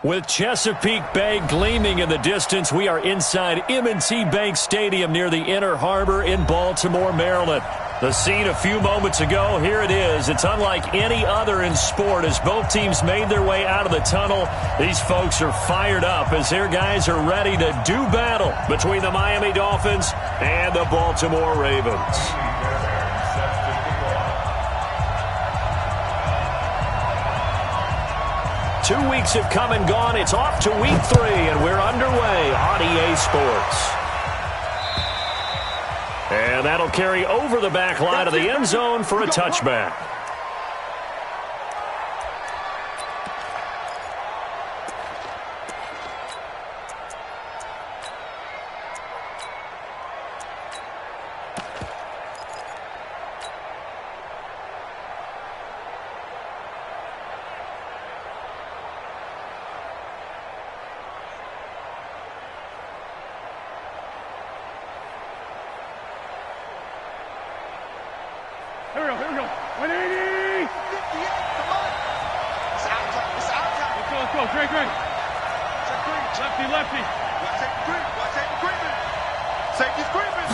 With Chesapeake Bay gleaming in the distance, we are inside M&T Bank Stadium near the Inner Harbor in Baltimore, Maryland. The scene a few moments ago, here it is. It's unlike any other in sport as both teams made their way out of the tunnel. These folks are fired up as their guys are ready to do battle between the Miami Dolphins and the Baltimore Ravens. 2 weeks have come and gone. It's off to week 3, and we're underway on EA Sports. And that'll carry over the back line of the end zone for a touchback. Here we go. 180! 58, come on! It's out time. Let's go. Great. Lefty. Safety's creeping.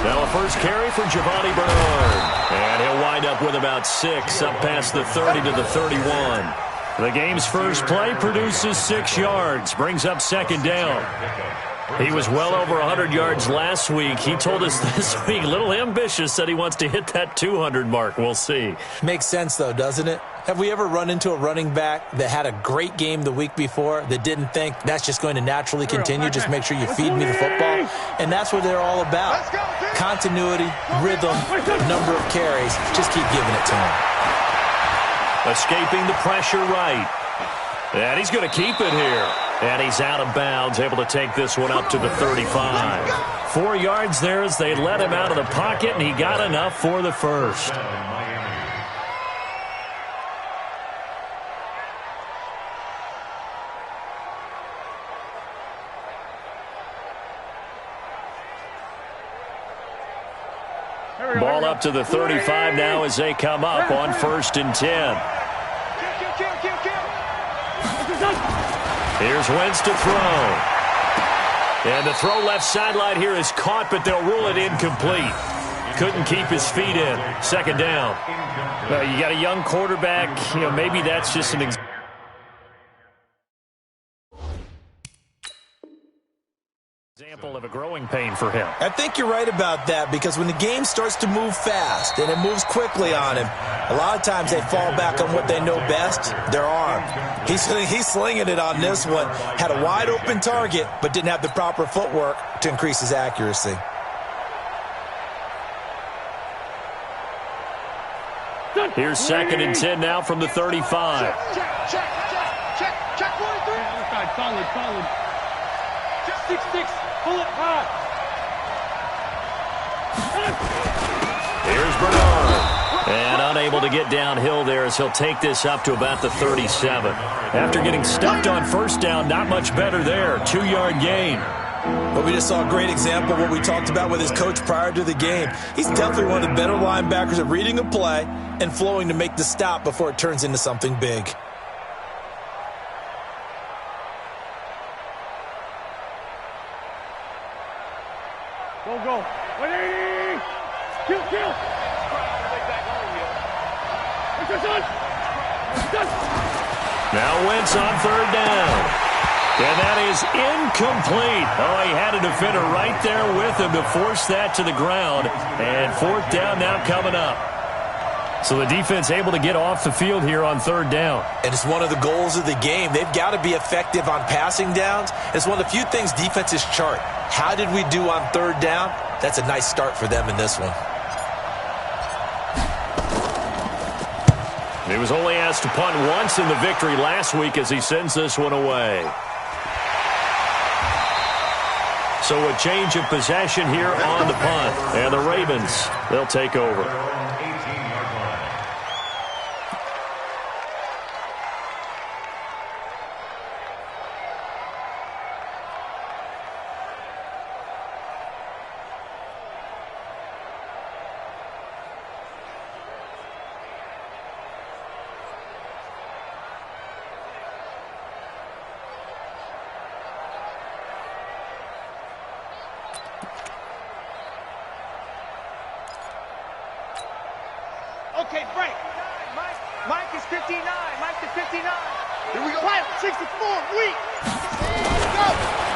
Now a first carry for Giovanni Bernard. And he'll wind up with about 6 up past the 30 to the 31. The game's first play produces 6 yards, brings up second down. He was well over 100 yards last week. He told us this week, a little ambitious, said he wants to hit that 200 mark. We'll see. Makes sense, though, doesn't it? Have we ever run into a running back that had a great game the week before that didn't think that's just going to naturally continue? Just make sure you feed me the football. And that's what they're all about. Continuity, rhythm, number of carries. Just keep giving it to him. Escaping the pressure right. And he's going to keep it here. And he's out of bounds, able to take this one up to the 35. 4 yards there as they let him out of the pocket, and he got enough for the first. Ball up to the 35 now as they come up on 1st and 10. Here's Wentz to throw. And the throw left sideline here is caught, but they'll rule it incomplete. Couldn't keep his feet in. Second down. You got a young quarterback. Maybe that's just an example of a growing pain for him. I think you're right about that, because when the game starts to move fast and it moves quickly on him, a lot of times they fall back on what they know best, their arm. He's slinging it on this one. Had a wide open target, but didn't have the proper footwork to increase his accuracy. Here's 2nd and 10 now from the 35. Check. 1, 3. Solid. 6. Pull it high. Here's Bernard. And unable to get downhill there as he'll take this up to about the 37. After getting stuffed on first down, not much better there. 2-yard gain. But we just saw a great example of what we talked about with his coach prior to the game. He's definitely one of the better linebackers at reading a play and flowing to make the stop before it turns into something big. Go. 180! Kill! Now Wentz on 3rd down. And that is incomplete. Oh, he had a defender right there with him to force that to the ground. And 4th down now coming up. So the defense able to get off the field here on 3rd down. And it's one of the goals of the game. They've got to be effective on passing downs. It's one of the few things defenses chart. How did we do on 3rd down? That's a nice start for them in this one. He was only asked to punt once in the victory last week as he sends this one away. So a change of possession here on the punt. And the Ravens, they'll take over. Okay, break. Mike is 59. Mike is 59. Here we go. Quiet, 64, weak.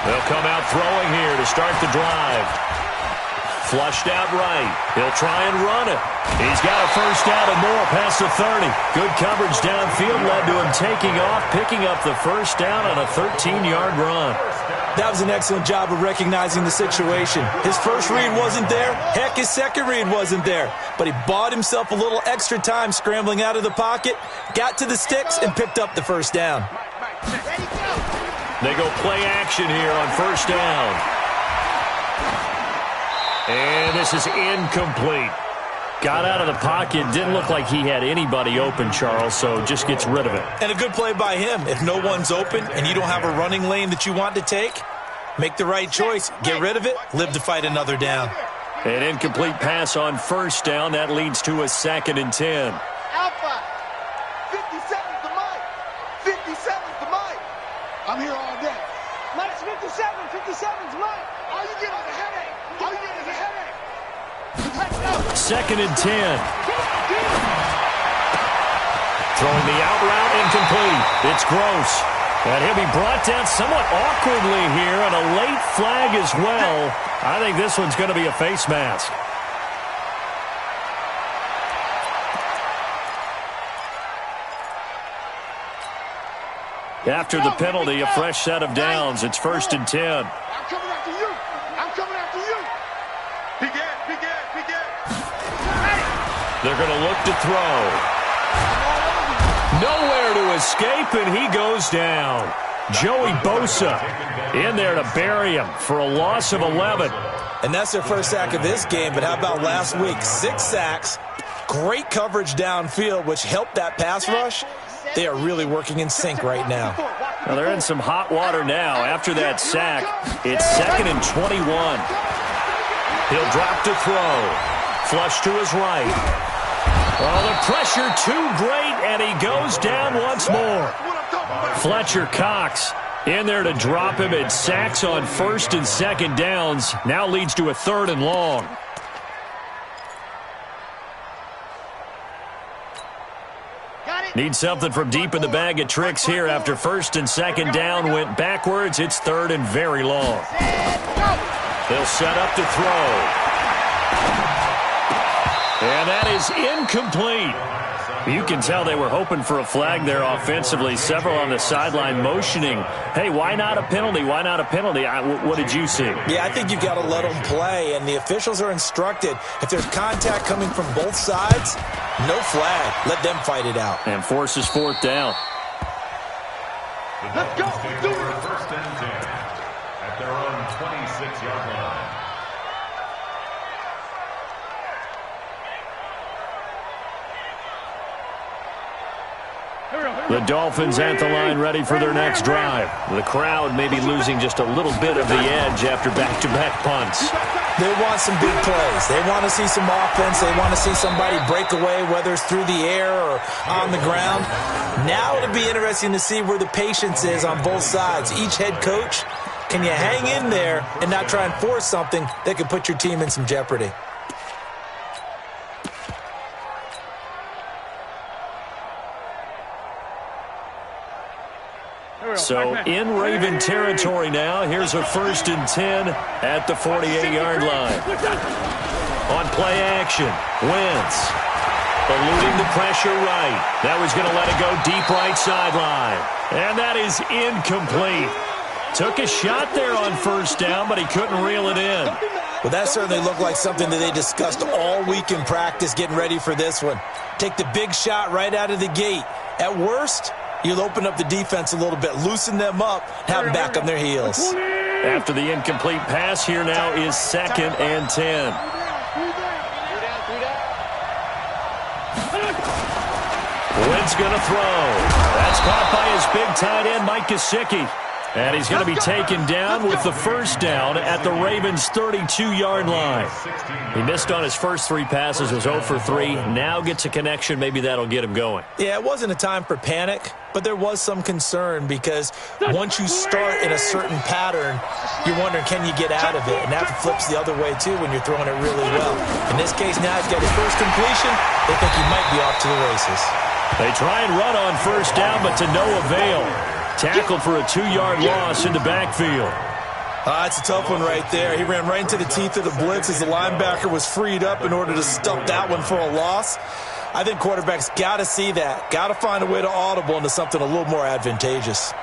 They'll come out throwing here to start the drive. Flushed out right. He'll try and run it. He's got a first down and more past the 30. Good coverage downfield led to him taking off, picking up the first down on a 13-yard run. That was an excellent job of recognizing the situation. His first read wasn't there. Heck, his second read wasn't there. But he bought himself a little extra time scrambling out of the pocket, got to the sticks, and picked up the first down. They go play action here on first down. And this is incomplete. Got out of the pocket. Didn't look like he had anybody open, Charles, so just gets rid of it. And a good play by him. If no one's open and you don't have a running lane that you want to take, make the right choice. Get rid of it. Live to fight another down. An incomplete pass on first down. That leads to a 2nd and 10. Alpha. 57's the Mike. 57's the Mike. I'm here all day. Mike's 57. 57's Mike. All you get is a headache. All you get is a headache. 2nd and 10. Throwing the out route incomplete. It's Gross. And he'll be brought down somewhat awkwardly here, and a late flag as well. I think this one's going to be a face mask. After the penalty, a fresh set of downs. It's 1st and 10. I'm coming after you. I'm coming after you. Begin. They're going to look to throw. Nowhere to escape, and he goes down. Joey Bosa in there to bury him for a loss of 11. And that's their first sack of this game, but how about last week? 6 sacks, great coverage downfield, which helped that pass rush. They are really working in sync right now. Now they're in some hot water now. After that sack, it's 2nd and 21. He'll drop to throw. Flush to his right. Oh, the pressure too great, and he goes down once more. Fletcher Cox in there to drop him. It sacks on 1st and 2nd downs. Now leads to a 3rd and long. Need something from deep in the bag of tricks here after 1st and 2nd down went backwards. It's 3rd and very long. They'll set up to throw. And that is incomplete. You can tell they were hoping for a flag there offensively. Several on the sideline motioning, hey, why not a penalty? Why not a penalty? What did you see? Yeah, I think you've got to let them play, and the officials are instructed. If there's contact coming from both sides, no flag. Let them fight it out. And forces 4th down. Let's go. Do it. 1st and 10 at their own 26-yard line. The Dolphins at the line ready for their next drive. The crowd may be losing just a little bit of the edge after back-to-back punts. They want some big plays. They want to see some offense. They want to see somebody break away, whether it's through the air or on the ground. Now it'll be interesting to see where the patience is on both sides. Each head coach, can you hang in there and not try and force something that could put your team in some jeopardy? So in Raven territory now. Here's a 1st and 10 at the 48-yard line. On play action, Wentz eluding the pressure right. That was going to let it go deep right sideline. And that is incomplete. Took a shot there on 1st down, but he couldn't reel it in. Well, that certainly looked like something that they discussed all week in practice getting ready for this one. Take the big shot right out of the gate. At worst, you'll open up the defense a little bit, loosen them up, have them back on their heels. After the incomplete pass, here now is 2nd and 10. Wentz going to throw. That's caught by his big tight end, Mike Gesicki. And he's going to be taken down with the first down at the Ravens' 32-yard line. He missed on his first 3 passes, was 0 for 3. Now gets a connection. Maybe that'll get him going. Yeah, it wasn't a time for panic, but there was some concern because once you start in a certain pattern, you're wondering, can you get out of it? And that flips the other way, too, when you're throwing it really well. In this case, now he's got his first completion. They think he might be off to the races. They try and run on first down, but to no avail. Tackled for a 2-yard loss in the backfield. It's a tough one right there. He ran right into the teeth of the blitz as the linebacker was freed up in order to stuff that one for a loss. I think quarterbacks got to see that. Got to find a way to audible into something a little more advantageous.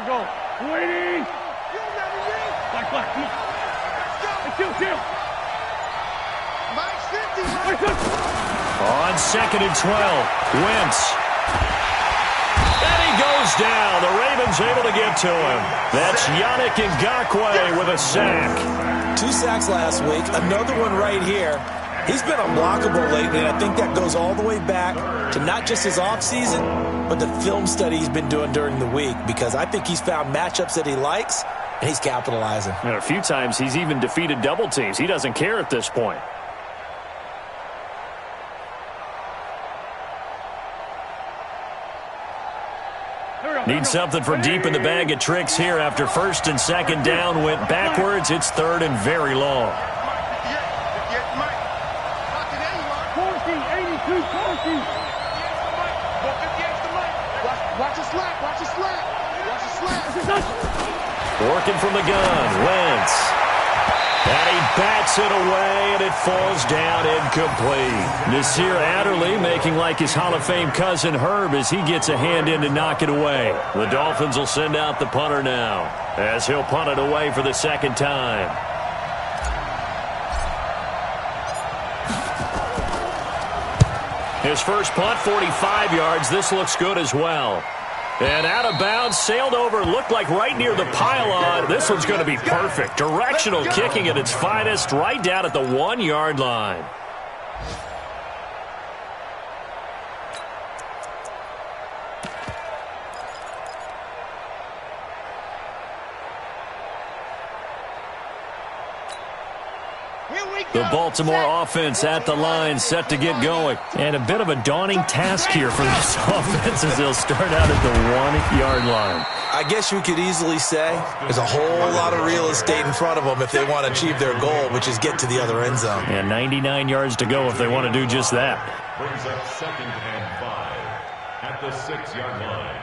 Go. Waiting. Black, come on. On 2nd and 12, Wentz. And he goes down. The Ravens able to get to him. That's Yannick Ngakoue with a sack. 2 sacks last week, another one right here. He's been unblockable lately, and I think that goes all the way back to not just his offseason, but the film study he's been doing during the week, because I think he's found matchups that he likes, and he's capitalizing. And a few times he's even defeated double teams. He doesn't care at this point. Need something from deep in the bag of tricks here after 1st and 2nd down went backwards. It's 3rd and very long. Working from the gun, Wentz. And he bats it away, and it falls down incomplete. Nasir Adderley making like his Hall of Fame cousin Herb as he gets a hand in to knock it away. The Dolphins will send out the punter now as he'll punt it away for the 2nd time. His first punt, 45 yards. This looks good as well. And out of bounds, sailed over, looked like right near the pylon. This one's going to be perfect. Directional kicking at its finest, right down at the 1-yard line. The Baltimore offense at the line, set to get going. And a bit of a daunting task here for this offense as they'll start out at the 1-yard line. I guess you could easily say there's a whole lot of real estate in front of them if they want to achieve their goal, which is get to the other end zone. And 99 yards to go if they want to do just that. Brings up 2nd and 5 at the 6-yard line.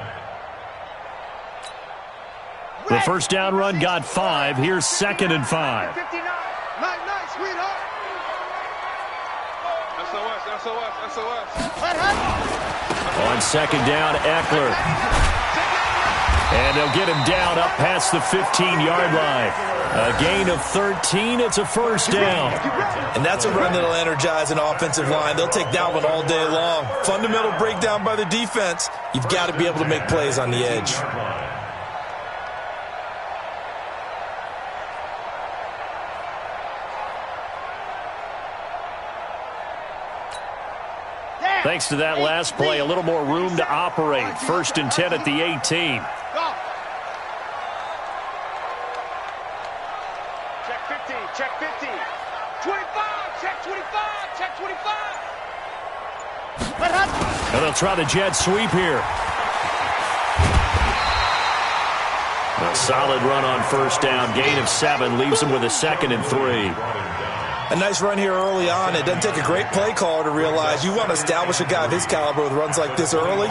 The first down run got 5. Here's 2nd and 5. 59. Nice, sweetheart. SOS. On 2nd down, Eckler. And they'll get him down up past the 15-yard line. A gain of 13. It's a first down. And that's a run that'll energize an offensive line. They'll take that one all day long. Fundamental breakdown by the defense. You've got to be able to make plays on the edge. Thanks to that last play, a little more room to operate. 1st and 10 at the 18. Check 15, check 15. 25, check 25, check 25. And they'll try the jet sweep here. A solid run on first down. Gain of 7 leaves them with a 2nd and 3. A nice run here early on. It doesn't take a great play caller to realize you want to establish a guy of his caliber with runs like this early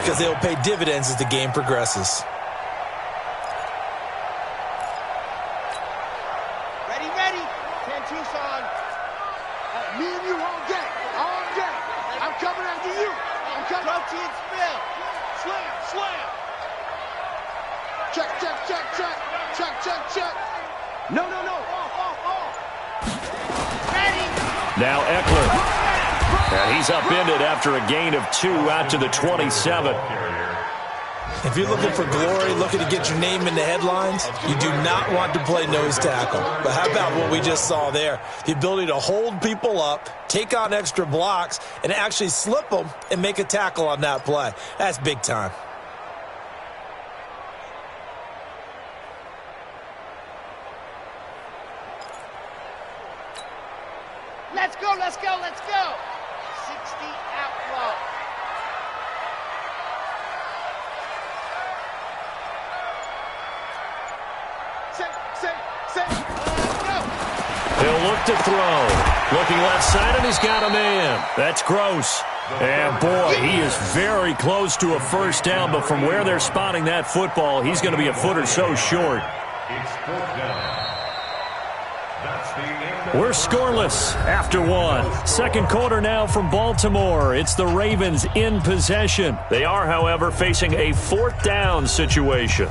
because they'll pay dividends as the game progresses. Ready. 10 Tucson. Me and you all day. I'm coming after you. I'm coming. Protein spill. Slam. Check. No. Off. Now Eckler. And he's upended after a gain of 2 out to the 27. If you're looking for glory, looking to get your name in the headlines, you do not want to play nose tackle. But how about what we just saw there? The ability to hold people up, take on extra blocks, and actually slip them and make a tackle on that play. That's big time. Let's go, let's go, let's go. 60 outlaw. He'll look to throw. Looking left side, and he's got a man. That's Gross. And, boy, he is very close to a first down, but from where they're spotting that football, he's going to be a foot or so short. It's fourth down. That's the end. We're scoreless after one. Second quarter now from Baltimore. It's the Ravens in possession. They are, however, facing a fourth down situation.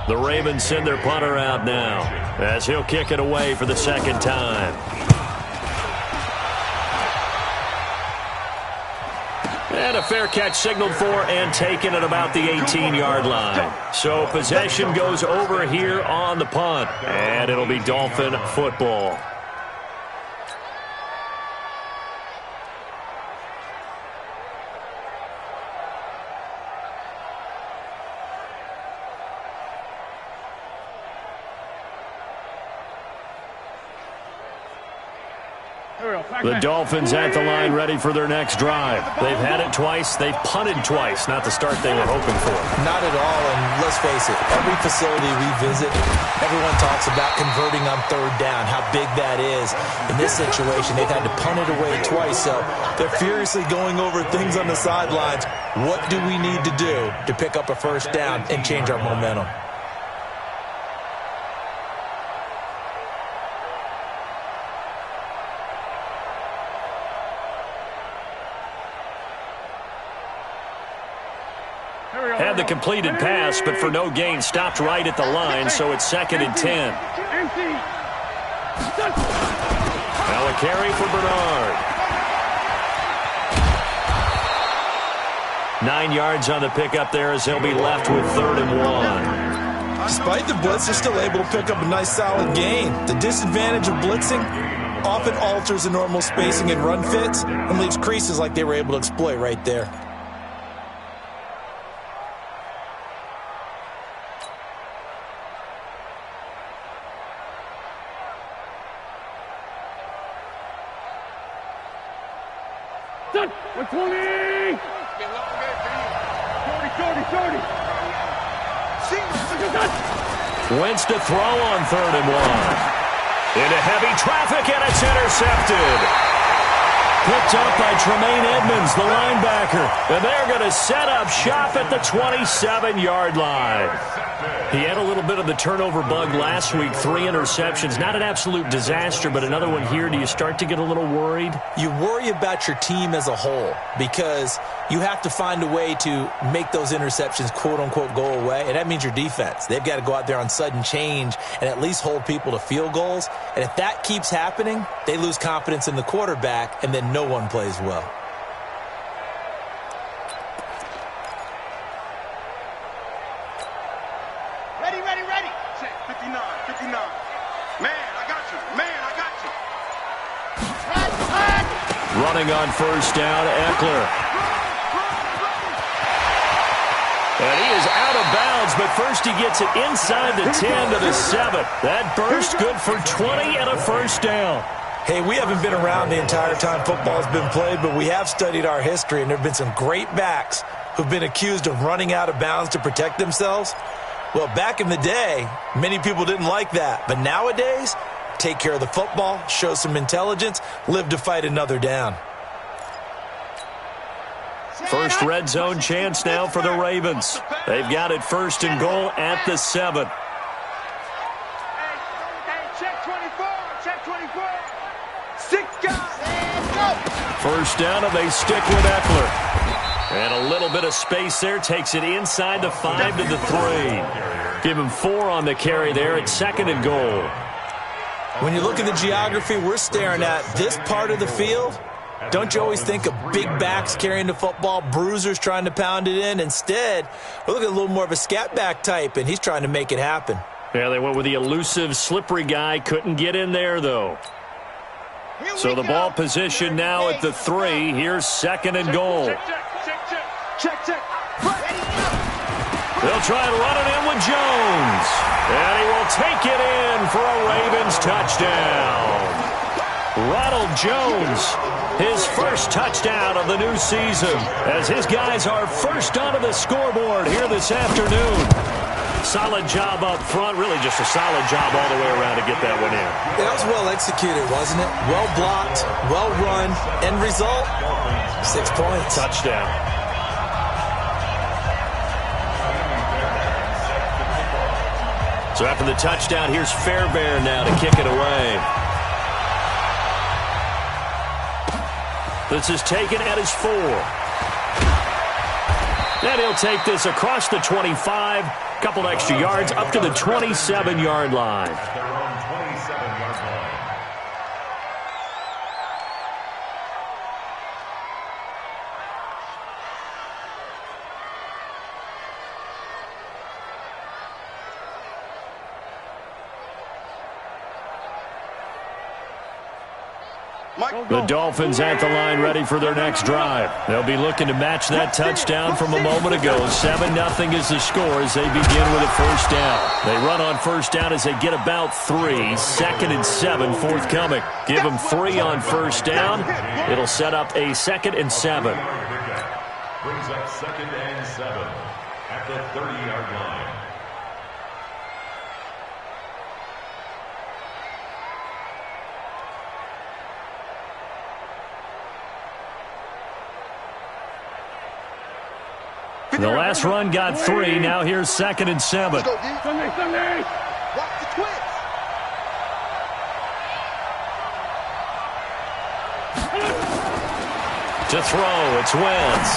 The Ravens send their punter out now as he'll kick it away for the second time. And a fair catch signaled for and taken at about the 18-yard line. So possession goes over here on the punt, and it'll be Dolphin football. The Dolphins at the line ready for their next drive. They've had it twice. They've punted twice. Not the start they were hoping for. Not at all, and let's face it, every facility we visit, everyone talks about converting on third down, how big that is. In this situation, they've had to punt it away twice, so they're furiously going over things on the sidelines. What do we need to do to pick up a first down and change our momentum? Had the completed pass, but for no gain, stopped right at the line, so it's 2nd and 10. Now a carry for Bernard. 9 yards on the pickup there as he'll be left with 3rd and 1. Despite the blitz, they're still able to pick up a nice solid gain. The disadvantage of blitzing often alters the normal spacing and run fits and leaves creases like they were able to exploit right there. Wentz to throw on 3rd and 1. Into heavy traffic, and it's intercepted. Picked up by Tremaine Edmonds, the linebacker. And they're going to set up shop at the 27-yard line. He had a little bit of the turnover bug last week, 3 interceptions. Not an absolute disaster, but another one here. Do you start to get a little worried? You worry about your team as a whole because you have to find a way to make those interceptions, quote-unquote, go away, and that means your defense. They've got to go out there on sudden change and at least hold people to field goals. And if that keeps happening, they lose confidence in the quarterback, and then no one plays well. Ready. Check, 59. Man, I got you. Running on first down, Eckler. And he is out of bounds, but first he gets it inside the 10 to the 7. That burst good for 20 and a first down. Hey, we haven't been around the entire time football's been played, but we have studied our history, and there have been some great backs who've been accused of running out of bounds to protect themselves. Well, back in the day, many people didn't like that. But nowadays, take care of the football, show some intelligence, live to fight another down. First red zone chance now for the Ravens. They've got it 1st and goal at the 7. Check 24. 6 guys. First down, and they stick with Eckler. And a little bit of space there takes it inside the 5 to the 3. Give him 4 on the carry there at 2nd and goal. When you look at the geography we're staring at, this part of the field, don't you always think of big backs carrying the football, bruisers trying to pound it in? Instead, we're looking at a little more of a scat back type, and he's trying to make it happen. Yeah, they went with the elusive, slippery guy. Couldn't get in there, though. So the ball position now at the 3. Here's 2nd and goal. Check. They'll try and run it in with Jones. And he will take it in for a Ravens touchdown. Ronald Jones, his first touchdown of the new season, as his guys are first onto the scoreboard here this afternoon. Solid job up front, really just a solid job all the way around to get that one in. That was well executed, wasn't it? Well blocked, well run. End result, 6 points. Touchdown. So after the touchdown, here's Fairbairn now to kick it away. This is taken at his 4. And he'll take this across the 25. Couple extra yards up to the 27-yard line. At their own 27-yard line. The Dolphins at the line ready for their next drive. They'll be looking to match that touchdown from a moment ago. 7-0 is the score as they begin with a first down. They run on first down as they get about 3. 2nd and 7 forthcoming. Give them 3 on first down. It'll set up a 2nd and 7. Brings up 2nd and 7 at the 30-yard line. The last run got 3. Now here's 2nd and 7. Sunday. Watch the twist. To throw, it's Wentz.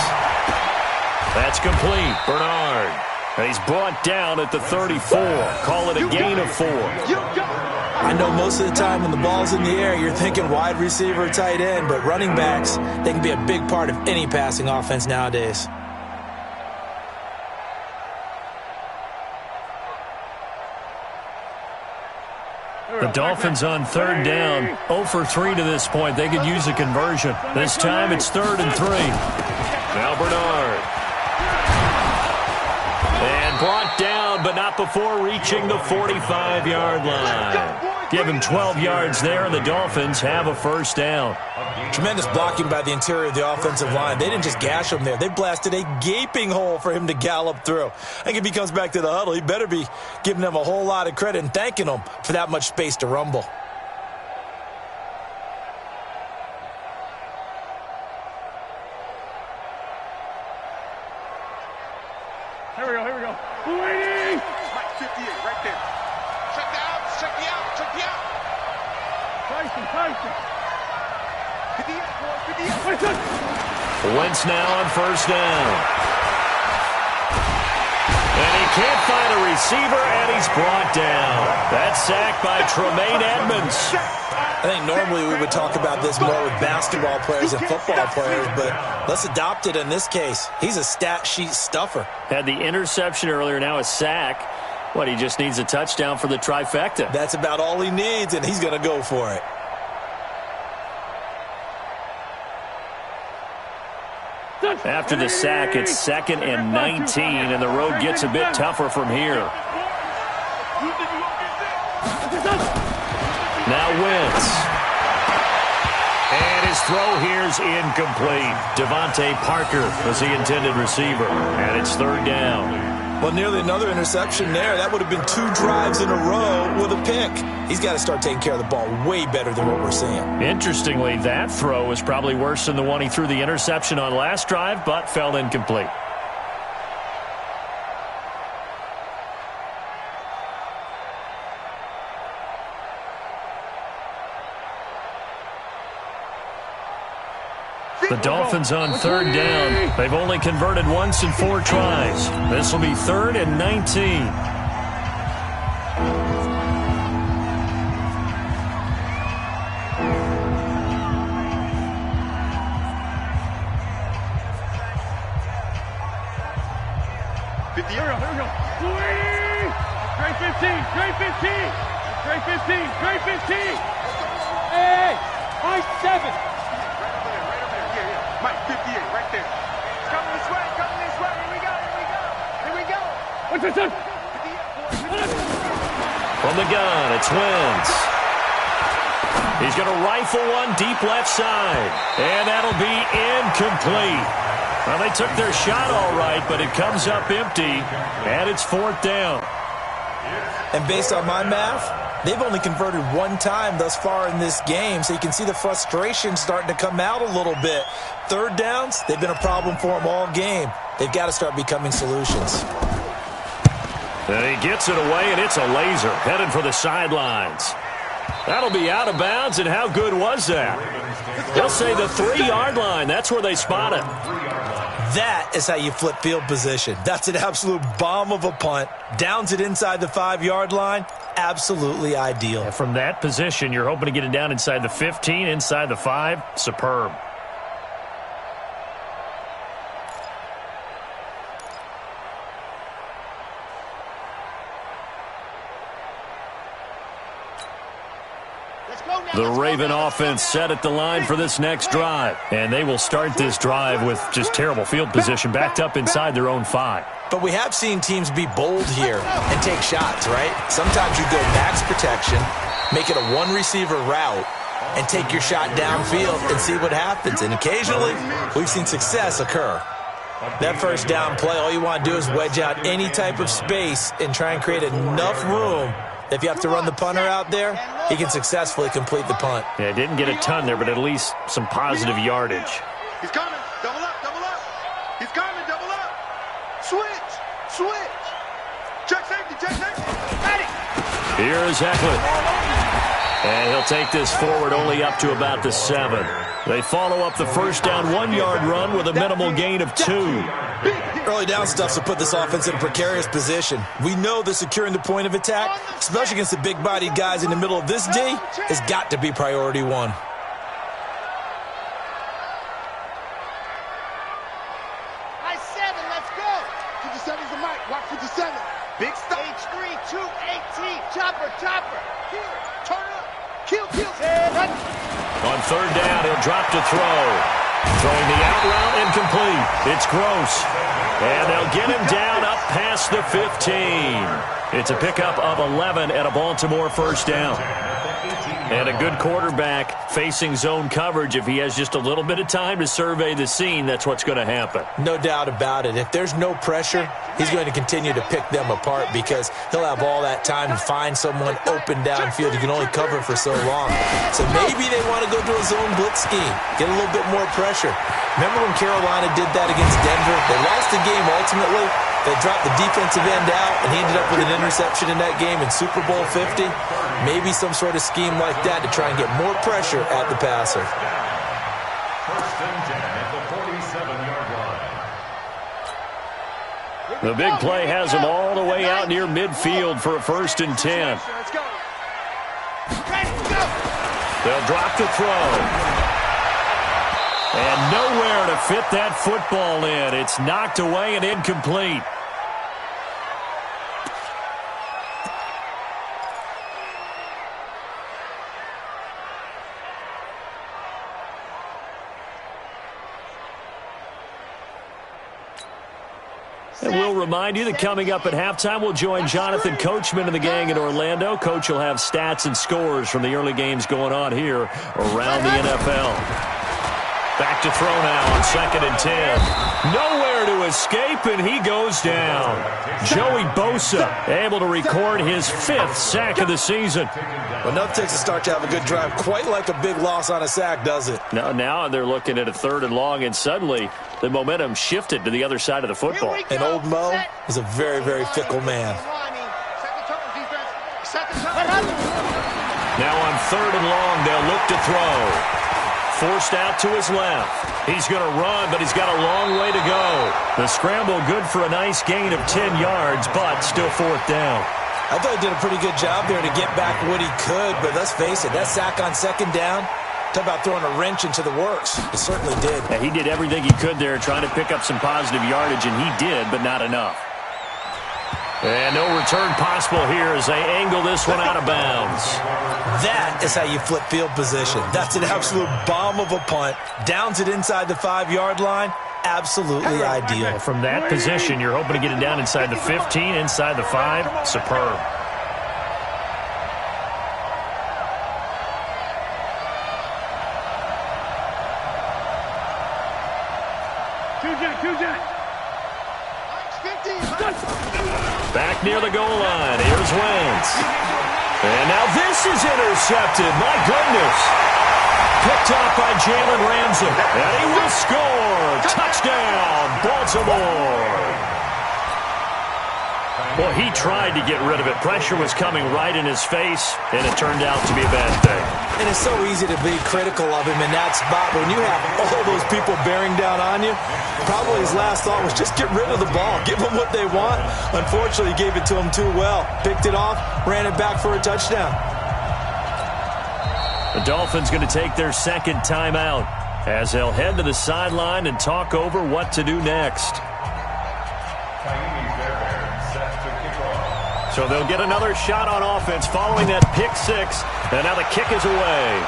That's complete. Bernard. And he's brought down at the 34. Call it a gain of 4. I know most of the time when the ball's in the air, you're thinking wide receiver, tight end, but running backs, they can be a big part of any passing offense nowadays. The Dolphins on 3rd down. 0 for 3 to this point. They could use a conversion. This time it's 3rd and 3. Now Bernard. And brought down, but not before reaching the 45-yard line. Give him 12 yards there, and the Dolphins have a first down. Tremendous blocking by the interior of the offensive line. They didn't just gash him there. They blasted a gaping hole for him to gallop through. I think if he comes back to the huddle, he better be giving them a whole lot of credit and thanking them for that much space to rumble. Here we go. Waiting! Mike 58 right there. Check the out. Check the out. Tyson. 58, boy. 58. Wentz now on first down. And he can't find a receiver, and he's brought down. That's sacked by Tremaine Edmonds. I think normally we would talk about this more with basketball players and football players, but let's adopt it in this case. He's a stat sheet stuffer. Had the interception earlier, now a sack. He just needs a touchdown for the trifecta. That's about all he needs, and he's going to go for it. After the sack, it's 2nd and 19, and the road gets a bit tougher from here. Now Wentz. And his throw here's incomplete. Devontae Parker was the intended receiver, and it's 3rd down. Well, nearly another interception there. That would have been 2 drives in a row with a pick. He's got to start taking care of the ball way better than what we're seeing. Interestingly, that throw was probably worse than the one he threw the interception on last drive, but fell incomplete. The Dolphins on 3rd down. They've only converted once in 4 tries. This will be 3rd and 19. Here we go. Straight 15. Straight 15. Straight 15. Straight 15. Hey, high 7. Right over there. Yeah. Mike, 58, right there. It's coming this way. Here we go. What's this, son? From the gun, it's Wentz. He's going to rifle one deep left side. And that'll be incomplete. Well, they took their shot all right, but it comes up empty, and it's 4th down. And based on my math, they've only converted one time thus far in this game, so you can see the frustration starting to come out a little bit. 3rd downs, they've been a problem for them all game. They've got to start becoming solutions. And he gets it away, and it's a laser headed for the sidelines. That'll be out of bounds, and how good was that? They'll say the 3-yard line. That's where they spot it. That is how you flip field position. That's an absolute bomb of a punt. Downs it inside the 5-yard line. Absolutely ideal. And from that position, you're hoping to get it down inside the 15, inside the 5. Superb. The Raven offense set at the line for this next drive. And they will start this drive with just terrible field position, backed up inside their own 5. But we have seen teams be bold here and take shots, right? Sometimes you go max protection, make it a one-receiver route, and take your shot downfield and see what happens. And occasionally, we've seen success occur. That first down play, all you want to do is wedge out any type of space and try and create enough room. If you have to run the punter out there, he can successfully complete the punt. Yeah, didn't get a ton there, but at least some positive yardage. He's coming. Double up. He's coming. Double up. Switch. Check safety. Ready. Here's Eckler. And he'll take this forward only up to about the 7. They follow up the first down 1-yard run with a minimal gain of 2. Early down stuff to put this offense in a precarious position. We know that securing the point of attack, especially against the big-bodied guys in the middle of this D, has got to be priority 1. High 7, let's go. 57's the mic. Watch 57. Big stop. H3, 218. Chopper. Here. Turn up. Kill. On 3rd down, he'll drop to throw. Throwing the out route incomplete. It's Gross. And they'll get him down up past the 15. It's a pickup of 11 and a Baltimore first down. And a good quarterback facing zone coverage. If he has just a little bit of time to survey the scene, that's what's going to happen. No doubt about it. If there's no pressure, he's going to continue to pick them apart because he'll have all that time to find someone open downfield. He can only cover for so long. So maybe they want to go to a zone blitz scheme, get a little bit more pressure. Remember when Carolina did that against Denver? They lost the game ultimately. They dropped the defensive end out, and he ended up with an interception in that game in Super Bowl 50. Maybe some sort of scheme like that to try and get more pressure at the passer. First and 10 at the 47-yard line. The big play has him all the way out near midfield for a 1st and 10. Let's go. Ready, go. They'll drop the throw. And nowhere to fit that football in. It's knocked away and incomplete. And we'll remind you that coming up at halftime, we'll join Jonathan Coachman and the gang in Orlando. Coach will have stats and scores from the early games going on here around the NFL. Back to throw now on 2nd and 10. Nowhere to escape, and he goes down. Joey Bosa able to record his 5th sack of the season. Well, nothing takes a start to have a good drive quite like a big loss on a sack, does it? Now they're looking at a 3rd and long, and suddenly the momentum shifted to the other side of the football. And old Mo is a very, very fickle man. Now on 3rd and long, they'll look to throw. Forced out to his left. He's going to run, but he's got a long way to go. The scramble good for a nice gain of 10 yards, but still 4th down. I thought he did a pretty good job there to get back what he could, but let's face it, that sack on 2nd down, talk about throwing a wrench into the works. He certainly did. Yeah, he did everything he could there trying to pick up some positive yardage, and he did, but not enough. And no return possible here as they angle this one out of bounds. That is how you flip field position. That's an absolute bomb of a punt. Downs it inside the 5-yard line. Absolutely ideal. From that position, you're hoping to get it down inside the 15, inside the 5. Superb. Back near the goal line. Here's Wentz. And now this is intercepted. My goodness. Picked off by Jalen Ramsey. And he will score. Touchdown, Baltimore. Well, he tried to get rid of it. Pressure was coming right in his face, and it turned out to be a bad thing. And it's so easy to be critical of him in that spot. When you have all those people bearing down on you, probably his last thought was just get rid of the ball. Give them what they want. Unfortunately, he gave it to them too well. Picked it off, ran it back for a touchdown. The Dolphins going to take their second timeout as they'll head to the sideline and talk over what to do next. So they'll get another shot on offense following that pick six. And now the kick is away.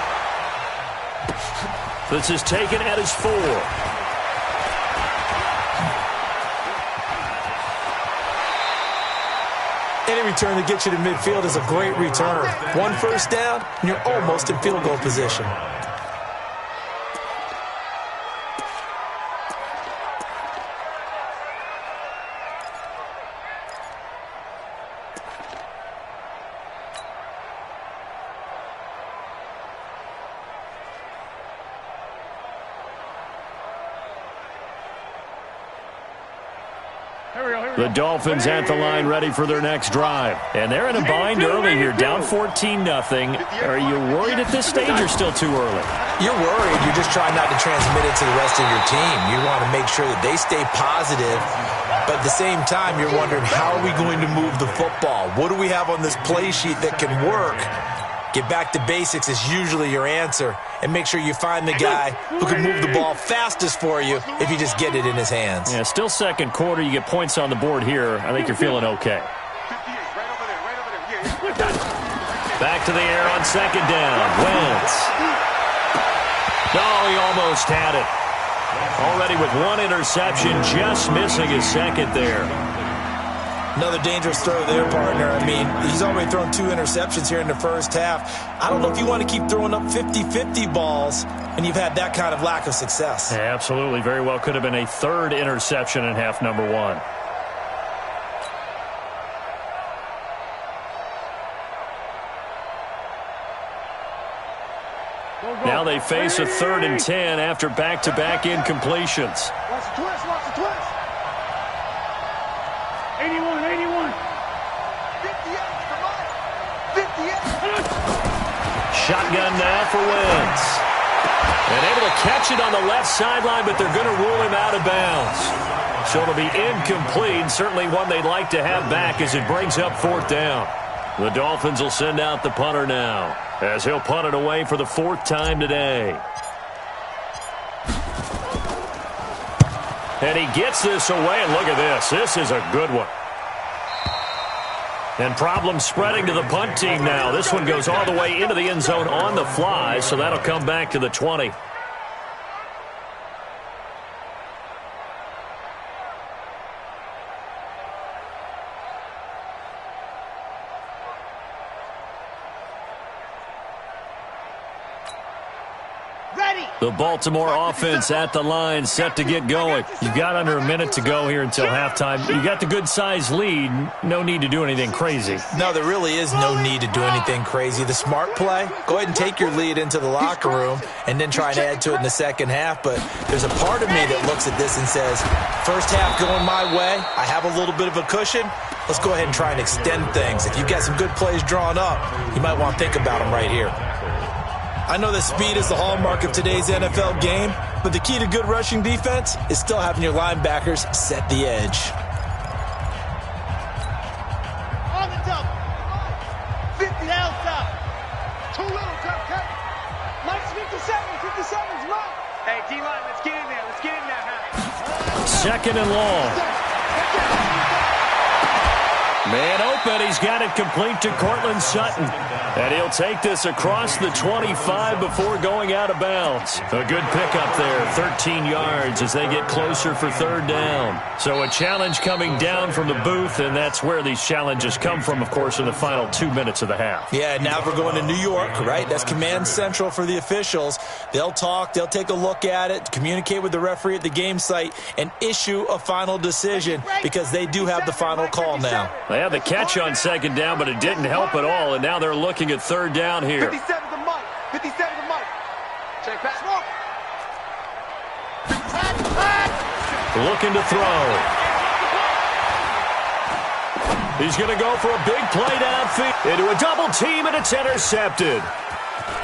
This is taken at his 4. Any return that gets you to midfield is a great return. 1 first down, and you're almost in field goal position. The Dolphins at the line ready for their next drive. And they're in a bind early here, down 14-0. Are you worried at this stage or still too early? You're worried. You're just trying not to transmit it to the rest of your team. You want to make sure that they stay positive. But at the same time, you're wondering, how are we going to move the football? What do we have on this play sheet that can work? Get back to basics is usually your answer. And make sure you find the guy who can move the ball fastest for you if you just get it in his hands. Yeah, still second quarter. You get points on the board here. I think you're feeling okay. Back to the air on second down. Wentz. Oh, he almost had it. Already with 1 interception, just missing his second there. Another dangerous throw there, partner. I mean, he's already thrown 2 interceptions here in the first half. I don't know if you want to keep throwing up 50-50 balls, and you've had that kind of lack of success. Yeah, absolutely. Very well could have been a 3rd interception in half number 1. Now they face a 3rd and 10 after back-to-back incompletions. Watch the twist, watch the twist. 81, 81. 58 to Mike. 58. Shotgun now for Wentz. And able to catch it on the left sideline, but they're going to rule him out of bounds. So it'll be incomplete, certainly one they'd like to have back as it brings up 4th down. The Dolphins will send out the punter now as he'll punt it away for the 4th time today. And he gets this away, and look at this. This is a good one. And problems spreading to the punt team now. This one goes all the way into the end zone on the fly, so that'll come back to the 20. The Baltimore offense at the line, set to get going. You've got under a minute to go here until halftime. You got the good-sized lead. No need to do anything crazy. No, there really is no need to do anything crazy. The smart play, go ahead and take your lead into the locker room and then try and add to it in the second half. But there's a part of me that looks at this and says, first half going my way, I have a little bit of a cushion. Let's go ahead and try and extend things. If you've got some good plays drawn up, you might want to think about them right here. I know that speed is the hallmark of today's NFL game, but the key to good rushing defense is still having your linebackers set the edge. On the double. 50 outside. Too little, cut. Mike's 57. 57's Mike. Hey, D-line, let's get in there. Let's get in there, huh? Second and long. Man open, he's got it complete to Cortland Sutton. And he'll take this across the 25 before going out of bounds. A good pickup there, 13 yards as they get closer for third down. So a challenge coming down from the booth, and that's where these challenges come from, of course, in the final 2 minutes of the half. Yeah, now we're going to New York, right? That's command central for the officials. They'll talk, they'll take a look at it, communicate with the referee at the game site, and issue a final decision because they do have the final call now. They had the catch on second down, but it didn't help at all, and now they're looking at third down here. 57 to Mike. 57 to Mike. Check pass. Looking to throw. He's going to go for a big play downfield. Into a double team, and it's intercepted.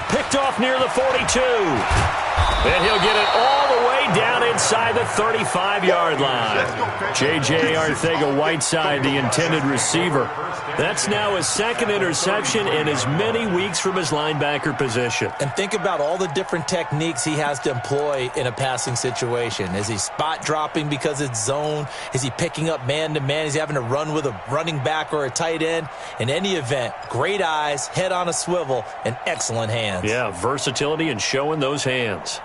Picked off near the 42. And he'll get it all the way down inside the 35-yard line. J.J. Arcega-Whiteside, the intended receiver. That's now his second interception in as many weeks from his linebacker position. And think about all the different techniques he has to employ in a passing situation. Is he spot dropping because it's zone? Is he picking up man-to-man? Is he having to run with a running back or a tight end? In any event, great eyes, head on a swivel, and excellent hands. Yeah, versatility and showing those hands.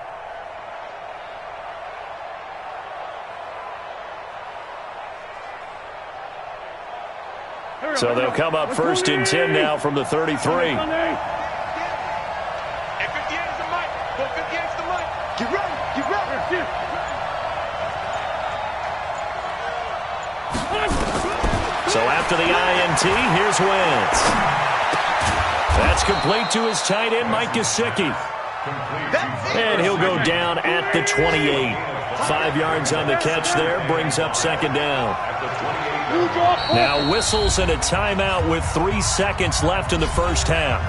So they'll come up first and 10 now from the 33. And 58 is the Mike. Go 58 is the Mike. Get ready. Get ready. So after the INT, here's Wentz. That's complete to his tight end, Mike Gesicki. And he'll go down at the 28. 5 yards on the catch there, brings up second down. Now whistles and a timeout with 3 seconds left in the first half.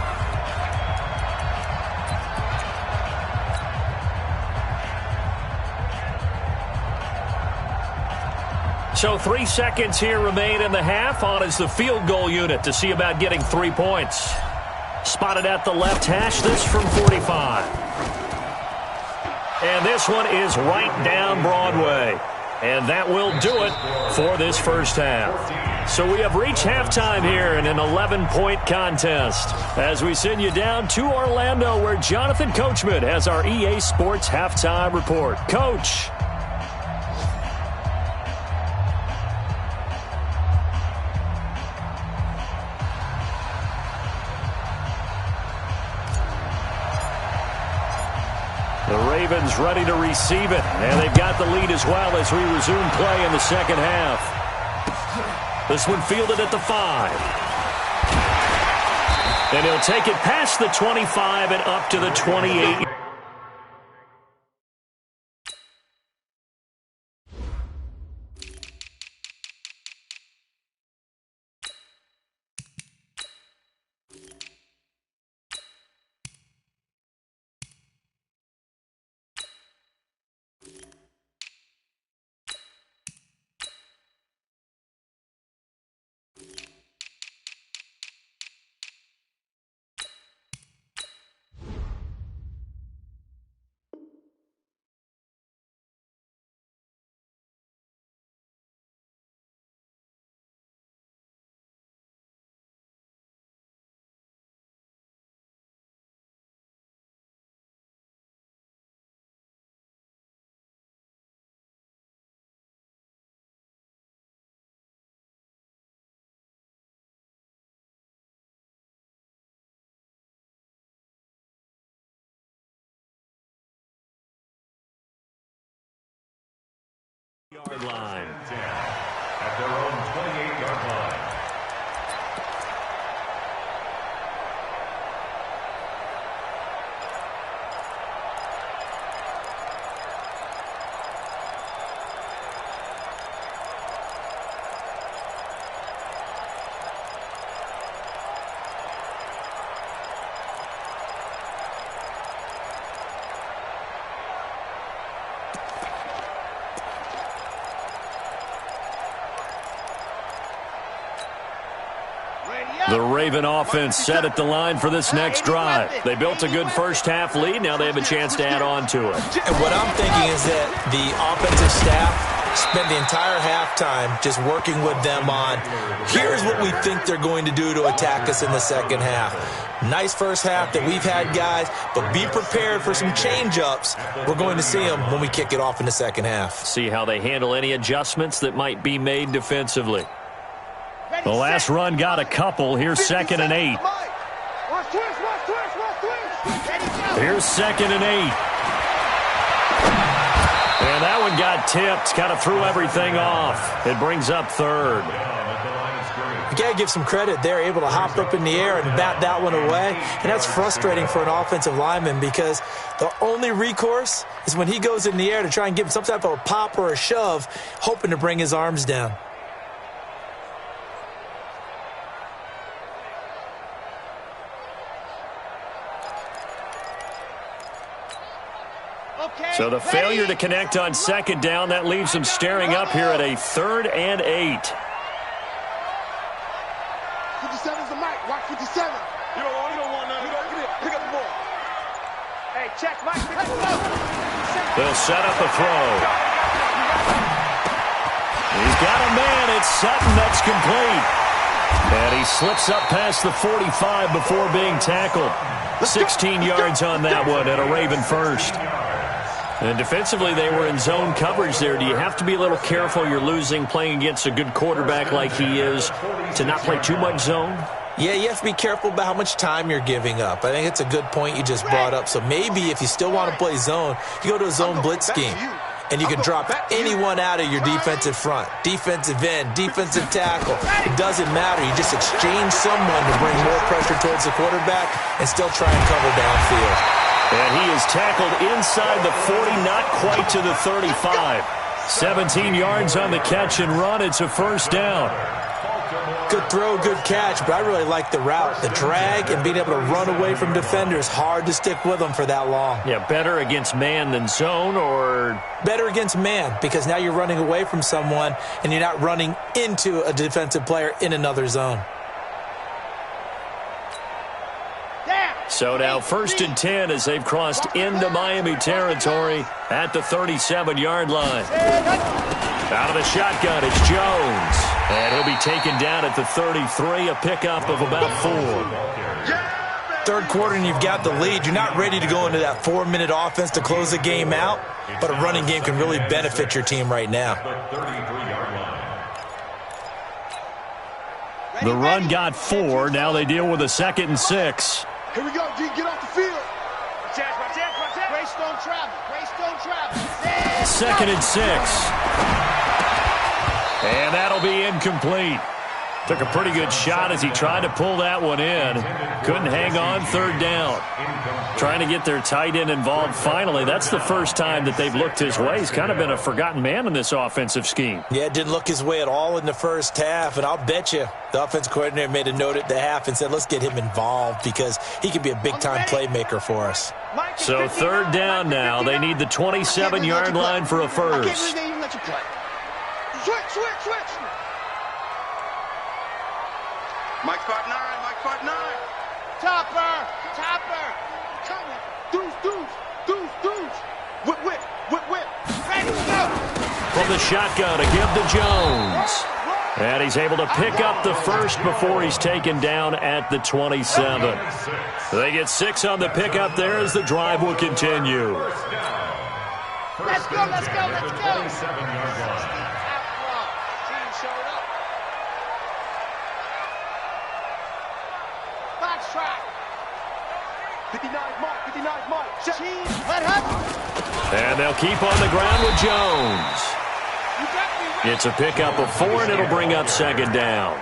So 3 seconds here remain in the half. On is the field goal unit to see about getting 3 points. Spotted at the left hash, this from 45. And this one is right down Broadway. And that will do it for this first half. So we have reached halftime here in an 11-point contest as we send you down to Orlando where Jonathan Coachman has our EA Sports Halftime Report. Coach. The Ravens ready to receive it, and they've got the lead as well as we resume play in the second half. This one fielded at the 5. And he'll take it past the 25 and up to the 28. Yard line. At their own 28-yard line. The Raven offense set at the line for this next drive. They built a good first-half lead. Now they have a chance to add on to it. And what I'm thinking is that the offensive staff spent the entire halftime just working with them on, here's what we think they're going to do to attack us in the second half. Nice first half that we've had, guys, but be prepared for some change-ups. We're going to see them when we kick it off in the second half. See how they handle any adjustments that might be made defensively. The last run got a couple. Here's 2nd and 8. Here's 2nd and 8. And that one got tipped. Kind of threw everything off. It brings up 3rd. You got to give some credit. They're able to hop up in the air and bat that one away. And that's frustrating for an offensive lineman because the only recourse is when he goes in the air to try and give him some type of a pop or a shove, hoping to bring his arms down. So the failure to connect on 2nd down, that leaves them staring up here at a 3rd and 8. 57's the mic. Watch 57. You don't want none. Pick up the ball. Hey, check, Mike. They'll set up a throw. He's got a man. It's Sutton. That's complete. And he slips up past the 45 before being tackled. 16 yards on that one and a Raven first. And defensively, they were in zone coverage there. Do you have to be a little careful? You're losing playing against a good quarterback like he is to not play too much zone? Yeah, you have to be careful about how much time you're giving up. I think it's a good point you just brought up. So maybe if you still want to play zone, you go to a zone blitz scheme. And you can drop anyone out of your defensive front, defensive end, defensive tackle. It doesn't matter. You just exchange someone to bring more pressure towards the quarterback and still try and cover downfield. And he is tackled inside the 40, not quite to the 35. 17 yards on the catch and run. It's a first down. Good throw, good catch, but I really like the route. The drag and being able to run away from defenders, hard to stick with them for that long. Yeah, better against man than zone, or? Better against man, because now you're running away from someone and you're not running into a defensive player in another zone. So now 1st and 10 as they've crossed into Miami territory at the 37-yard line. Out of the shotgun, it's Jones. And he'll be taken down at the 33, a pickup of about 4. Third quarter and you've got the lead. You're not ready to go into that 4-minute offense to close the game out, but a running game can really benefit your team right now. The run got 4. Now they deal with a 2nd and 6. Here we go, G. Get off the field. Grace don't travel. 2nd and 6. And that'll be incomplete. Took a pretty good shot as he tried to pull that one in. Couldn't hang on, 3rd down. Trying to get their tight end involved finally. That's the first time that they've looked his way. He's kind of been a forgotten man in this offensive scheme. Yeah, it didn't look his way at all in the first half, and I'll bet you the offense coordinator made a note at the half and said, let's get him involved because he could be a big-time playmaker for us. So 3rd down now. They need the 27-yard line for a first. I can't believe they even let you play. Switch. Mike Part 9. Topper. Coming. Deuce. Whip. Ready to go. From the shotgun, a give to Jones. And he's able to pick up the first before he's taken down at the 27. They get 6 on the pickup there as the drive will continue. Let's go. Box track. 59 mark. And they'll keep on the ground with Jones. It's a pickup of 4, and it'll bring up 2nd down.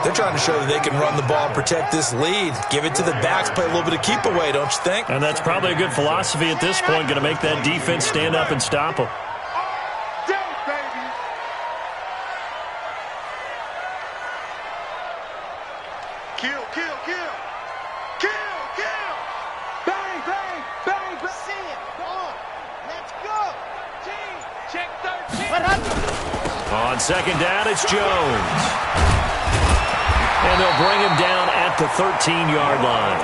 They're trying to show that they can run the ball and protect this lead. Give it to the backs, play a little bit of keep away, don't you think? And that's probably a good philosophy at this point, going to make that defense stand up and stop them. Kill. Bang. See it. Go on. Let's go. Check 13. On 2nd down, it's Jones. And they'll bring him down at the 13-yard line.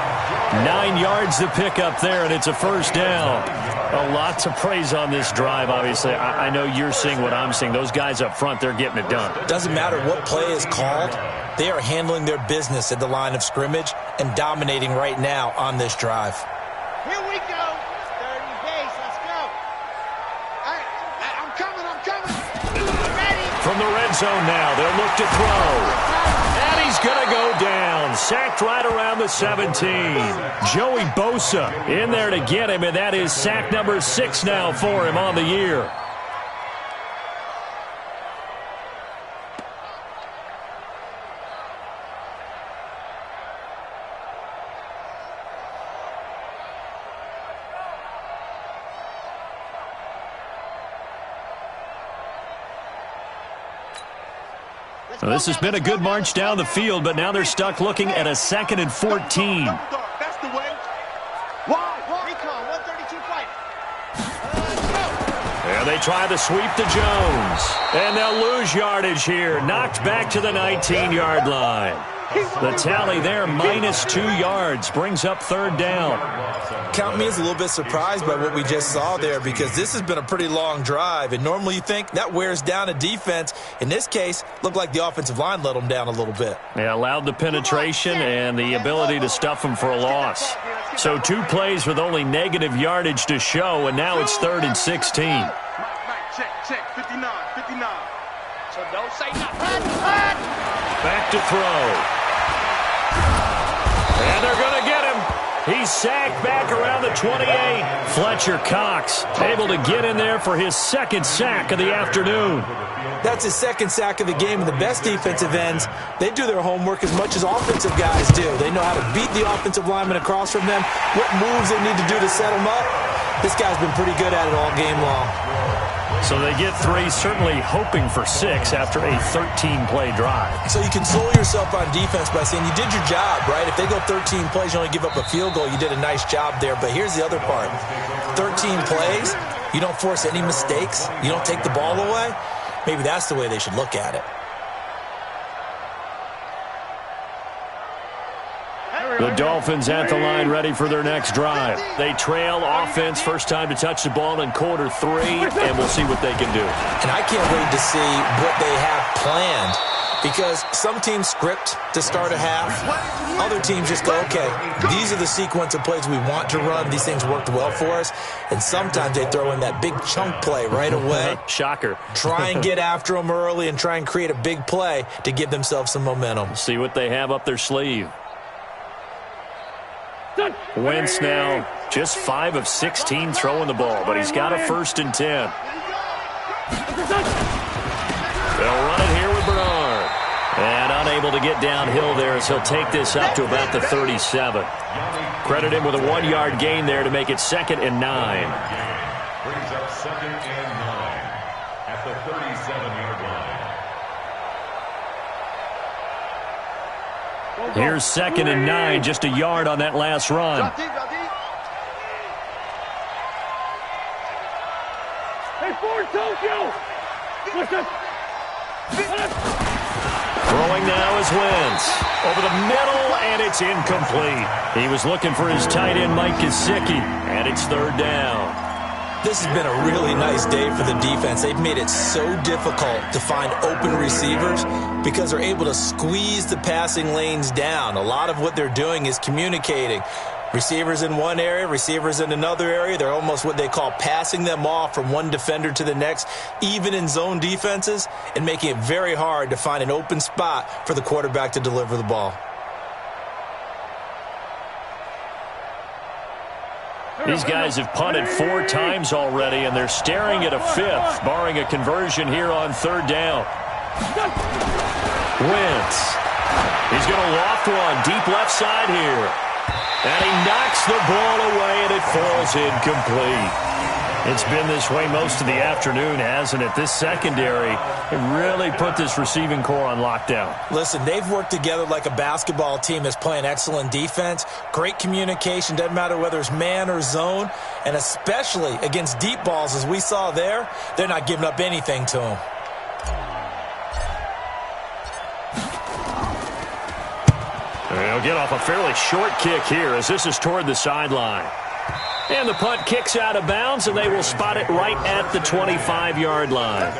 9 yards to pick up there, and it's a first down. A lot to praise on this drive, obviously. I know you're seeing what I'm seeing. Those guys up front, they're getting it done. Doesn't matter what play is called. They are handling their business at the line of scrimmage and dominating right now on this drive. Here we go. 30 base. Let's go. I'm coming. Ready. From the red zone now, they'll look to throw. And he's going to go down. Sacked right around the 17. Joey Bosa in there to get him, and that is sack number 6 now for him on the year. Well, this has been a good march down the field, but now they're stuck looking at a 2nd and 14. That's the way. Wide. Recon, 132 fight. And they try to sweep to Jones. And they'll lose yardage here. Knocked back to the 19-yard line. The tally there, -2 yards, brings up 3rd down. Count me as a little bit surprised by what we just saw there, because this has been a pretty long drive, and normally you think that wears down a defense. In this case, looked like the offensive line let them down a little bit. They allowed the penetration and the ability to stuff them for a loss. So 2 plays with only negative yardage to show, and now it's 3rd and 16. Check, 59. So don't say nothing. Back to throw. And they're going to get him. He's sacked back around the 28. Fletcher Cox able to get in there for his 2nd sack of the afternoon. That's his 2nd sack of the game, and the best defensive ends, they do their homework as much as offensive guys do. They know how to beat the offensive lineman across from them, what moves they need to do to set them up. This guy's been pretty good at it all game long. So they get 3, certainly hoping for 6 after a 13-play drive. So you console yourself on defense by saying you did your job, right? If they go 13 plays, you only give up a field goal, you did a nice job there. But here's the other part. 13 plays, you don't force any mistakes, you don't take the ball away. Maybe that's the way they should look at it. The Dolphins at the line ready for their next drive. They trail offense, first time to touch the ball in quarter 3, and we'll see what they can do. And I can't wait to see what they have planned, because some teams script to start a half. Other teams just go, okay, these are the sequence of plays we want to run. These things worked well for us. And sometimes they throw in that big chunk play right away. Shocker. Try and get after them early and try and create a big play to give themselves some momentum. See what they have up their sleeve. Wentz now just 5 of 16 throwing the ball, but he's got a 1st and 10. They'll run it here with Bernard. And unable to get downhill there as he'll take this up to about the 37. Credit him with a 1-yard gain there to make it 2nd and 9. Brings up 2nd and 9 at the 37-yard line. Here's 2nd and 9, just a yard on that last run. Hey, Ford, Tokyo! Listen! Throwing now is Wentz. Over the middle, and it's incomplete. He was looking for his tight end, Mike Gesicki, and it's 3rd down. This has been a really nice day for the defense. They've made it so difficult to find open receivers because they're able to squeeze the passing lanes down. A lot of what they're doing is communicating. Receivers in one area, receivers in another area. They're almost what they call passing them off from one defender to the next, even in zone defenses, and making it very hard to find an open spot for the quarterback to deliver the ball. These guys have punted 4 times already, and they're staring at a 5th, barring a conversion here on 3rd down. Wentz. He's going to loft one deep left side here. And he knocks the ball away, and it falls incomplete. It's been this way most of the afternoon, hasn't it? This secondary, it really put this receiving core on lockdown. Listen, they've worked together like a basketball team that's playing excellent defense. Great communication, doesn't matter whether it's man or zone. And especially against deep balls, as we saw there, they're not giving up anything to them. They'll get off a fairly short kick here as this is toward the sideline. And the punt kicks out of bounds, and they will spot it right at the 25-yard line.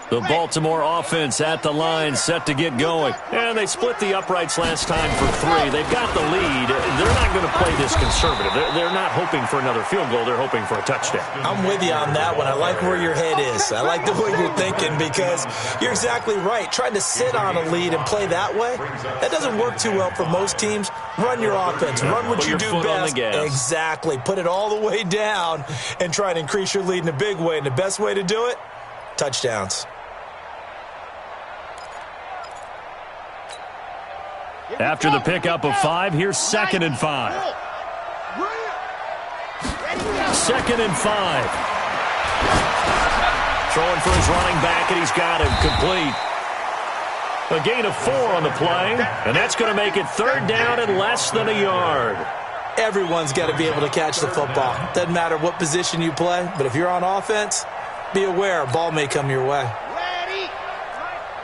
The Baltimore offense at the line, set to get going. And they split the uprights last time for 3. They've got the lead. They're not going to play this conservative. They're not hoping for another field goal. They're hoping for a touchdown. I'm with you on that one. I like where your head is. I like the way you're thinking because you're exactly right. Trying to sit on a lead and play that way, that doesn't work too well for most teams. Run your offense. Run what you do best. Exactly. Put it all the way down and try to increase your lead in a big way. And the best way to do it, touchdowns. After the pickup of 5, here's 2nd and 5. 2nd and 5. Throwing for his running back, and he's got him complete. A gain of 4 on the play, and that's going to make it 3rd down and less than a yard. Everyone's got to be able to catch the football. Doesn't matter what position you play, but if you're on offense, be aware a ball may come your way. Ready.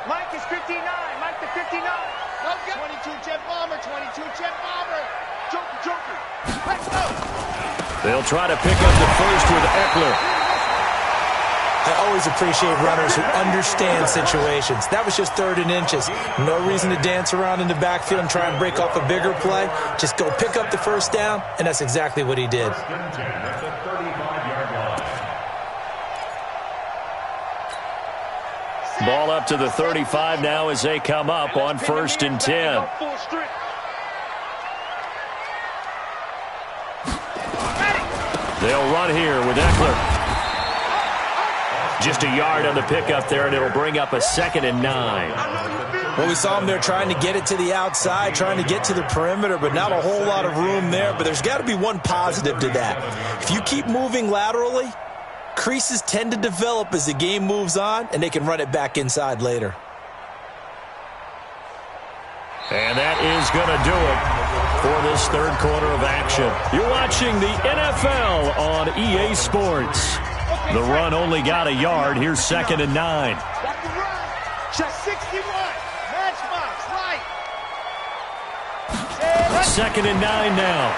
Mike is 59. Mike the 59. 22 jet bomber. 22 jet bomber. Joker. Let's go. They'll try to pick up the first with Eckler. I always appreciate runners who understand situations. That was just 3rd and inches. No reason to dance around in the backfield and try and break off a bigger play. Just go pick up the first down, and that's exactly what he did. Ball up to the 35 now as they come up on 1st and 10. They'll run here with Eckler. Just a yard on the pickup there, and it'll bring up a 2nd and 9. Well, we saw him there trying to get it to the outside, trying to get to the perimeter, but not a whole lot of room there. But there's got to be one positive to that. If you keep moving laterally, creases tend to develop as the game moves on, and they can run it back inside later. And that is going to do it for this 3rd quarter of action. You're watching the NFL on EA Sports. The run only got a yard. Here's 2nd and 9. Just 61. Matchbox, right. 2nd and 9 now.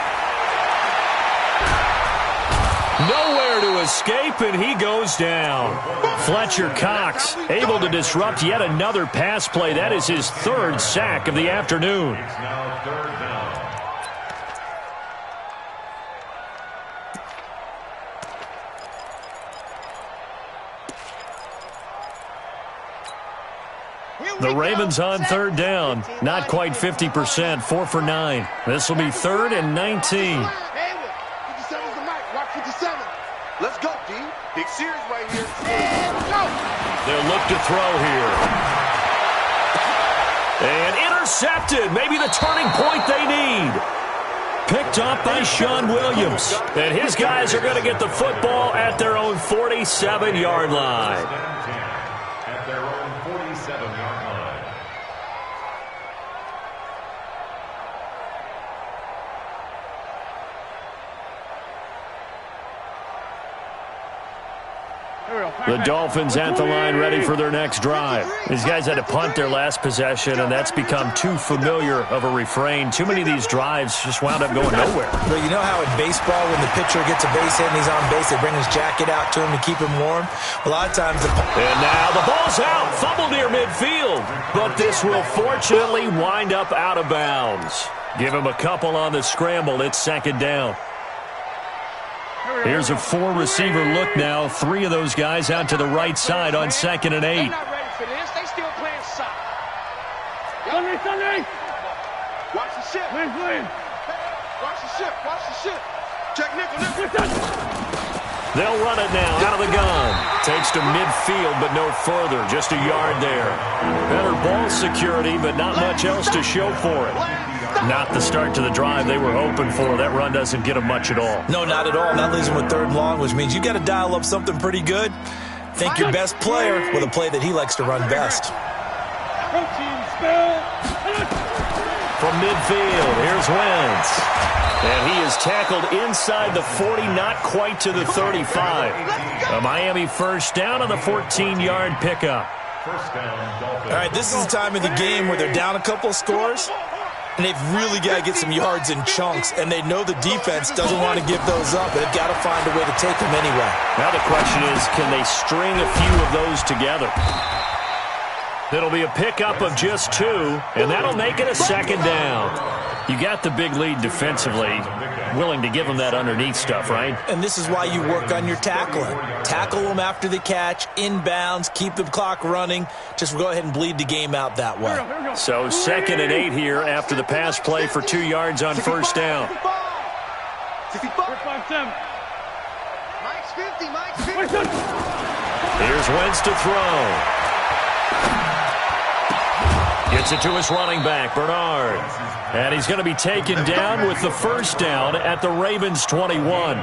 Nowhere to escape, and he goes down. Fletcher Cox able to disrupt yet another pass play. That is his 3rd sack of the afternoon. The Ravens on 3rd down. Not quite 50%. 4 for 9. This will be 3rd and 19. 57's the mic. Rock 57. Let's go, D. Big series right here. And go. They'll look to throw here. And intercepted. Maybe the turning point they need. Picked up by Sean Williams. And his guys are going to get the football at their own 47-yard line. At their own 47-yard line. The Dolphins at the line ready for their next drive. These guys had to punt their last possession, and that's become too familiar of a refrain. Too many of these drives just wound up going nowhere. Well, you know how in baseball when the pitcher gets a base hit and he's on base, they bring his jacket out to him to keep him warm? A lot of times And now the ball's out. Fumble near midfield. But this will fortunately wind up out of bounds. Give him a couple on the scramble. It's 2nd down. Here's a 4-receiver look now. 3 of those guys out to the right side on 2nd and 8. They're not ready for this. They still playing soft. Sunday. Watch the ship. Win. Watch the ship. Watch the ship. Check nickel. They'll run it now out of the gun. Takes to midfield, but no further. Just a yard there. Better ball security, but not much else to show for it. Not the start to the drive they were hoping for. That run doesn't get them much at all. No, not at all. That leaves them with 3rd and long, which means you got to dial up something pretty good. Think your best player with a play that he likes to run best. From midfield, here's Wentz. And he is tackled inside the 40, not quite to the 35. A Miami first down on the 14-yard pickup. All right, this is the time of the game where they're down a couple scores, and they've really got to get some yards in chunks, and they know the defense doesn't want to give those up, but they've got to find a way to take them anyway. Now the question is, can they string a few of those together? It'll be a pickup of just 2, and that'll make it a 2nd down. You got the big lead defensively, willing to give them that underneath stuff, right? And this is why you work on your tackling. Tackle them after the catch, inbounds, keep the clock running. Just go ahead and bleed the game out that way. So 2nd and 8 here after the pass play for 2 yards on first down. 65. Mike's 50, Mike's 50. Here's Wentz to throw. Gets it to his running back, Bernard. And he's going to be taken down with the first down at the Ravens' 21.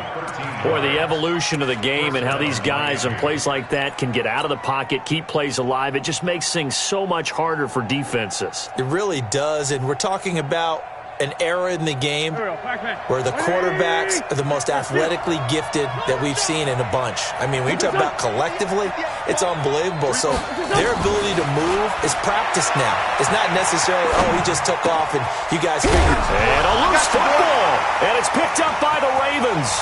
Boy, the evolution of the game and how these guys in plays like that can get out of the pocket, keep plays alive, it just makes things so much harder for defenses. It really does, and we're talking about an era in the game where the quarterbacks are the most athletically gifted that we've seen in a bunch. I mean, when you talk about collectively, it's unbelievable. So their ability to move is practiced now. It's not necessarily, oh, he just took off and you guys figured. And a loose football, and it's picked up by the Ravens.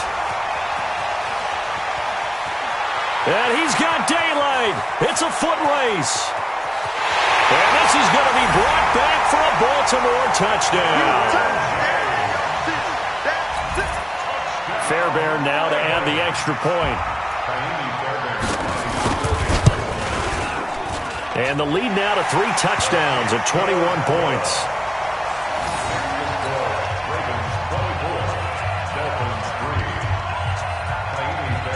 And he's got daylight. It's a foot race. And this is going to be brought back for a Baltimore touchdown. Fairbairn now to add the extra point. And the lead now to 3 touchdowns at 21 points.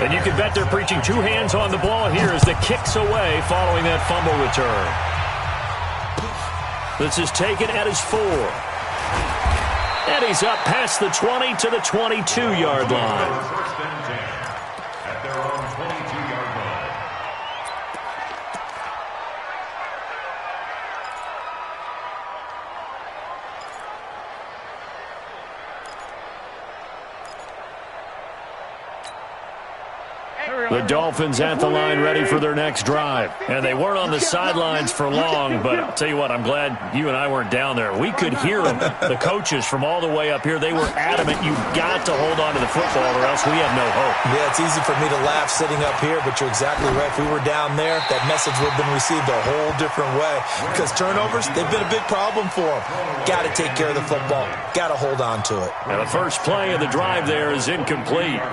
And you can bet they're preaching 2 hands on the ball here as the kick's away following that fumble return. This is taken at his 4. And he's up past the 20 to the 22-yard line. First and 10 at their own 22-yard line. The Dolphins at the line ready for their next drive. And they weren't on the sidelines for long, but I'll tell you what, I'm glad you and I weren't down there. We could hear them, the coaches from all the way up here. They were adamant, you've got to hold on to the football or else we have no hope. Yeah, it's easy for me to laugh sitting up here, but you're exactly right. If we were down there, that message would have been received a whole different way. Because turnovers, they've been a big problem for them. Got to take care of the football. Got to hold on to it. And the first play of the drive there is incomplete.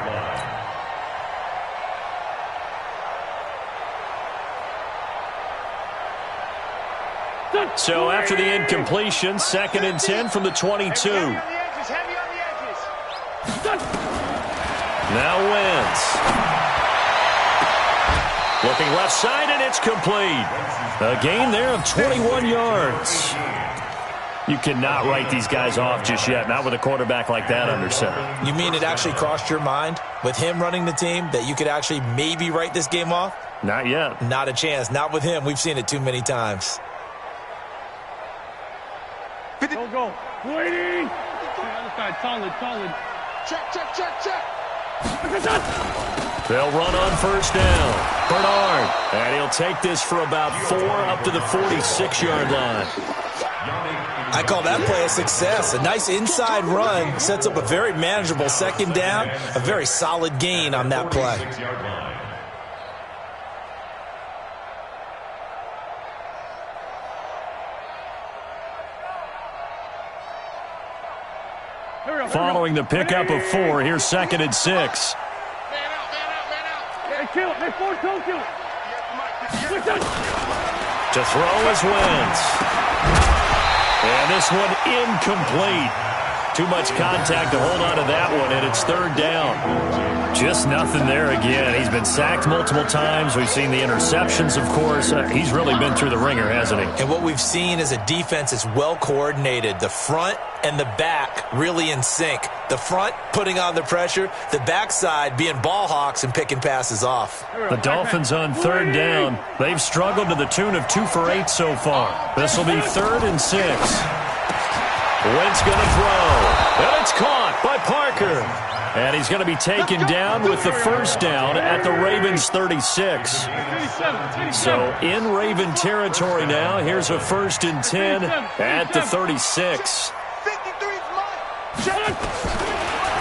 So after the incompletion, 2nd and 10 from the 22. Now Wentz. Looking left side, and it's complete. A gain there of 21 yards. You cannot write these guys off just yet, not with a quarterback like that under center. You mean it actually crossed your mind with him running the team that you could actually maybe write this game off? Not yet. Not a chance. Not with him. We've seen it too many times. Go. Waiting. Other side, solid. Check. They'll run on first down. Bernard. And he'll take this for about 4 up to the 46-yard line. I call that play a success. A nice inside run sets up a very manageable 2nd down. A very solid gain on that play. Following the pickup of 4, here's 2nd and 6. Man out. Hey, kill it. Hey, force, don't kill it. To throw is Wentz. And this one incomplete. Too much contact to hold on to that one, and it's third down. Just nothing there again. He's been sacked multiple times. We've seen the interceptions, of course. He's really been through the ringer, hasn't he? And what we've seen is a defense that's well coordinated. The front and the back really in sync. The front putting on the pressure, the backside being ball hawks and picking passes off. The Dolphins on third down. They've struggled to the tune of 2 for 8 so far. This will be 3rd and 6. Wentz going to throw. And it's caught by Parker. And he's going to be taken down with the first down at the Ravens' 36. So in Raven territory now. Here's a 1st and 10 at the 36.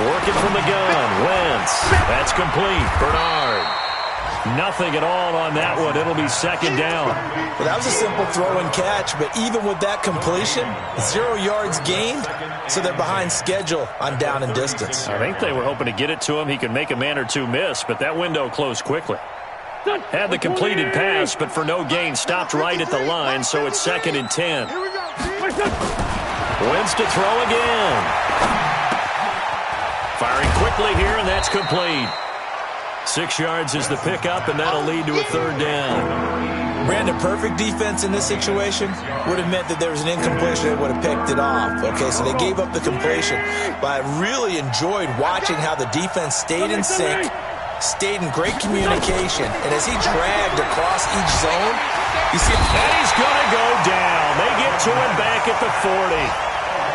Working from the gun. Wentz. That's complete. Bernard. Nothing at all on that one. It'll be 2nd down. Well, that was a simple throw and catch, but even with that completion, 0 yards gained, so they're behind schedule on down and distance. I think they were hoping to get it to him. He could make a man or two miss, but that window closed quickly. Had the completed pass, but for no gain, stopped right at the line, so it's 2nd and 10. Wentz to throw again. Firing quickly here, and that's complete. 6 yards is the pickup, and that'll lead to a 3rd down. Brandon, perfect defense in this situation would have meant that there was an incompletion that would have picked it off. Okay, so they gave up the completion. But I really enjoyed watching how the defense stayed in sync, stayed in great communication, and as he dragged across each zone, you see, and he's going to go down. They get to him back at the 40.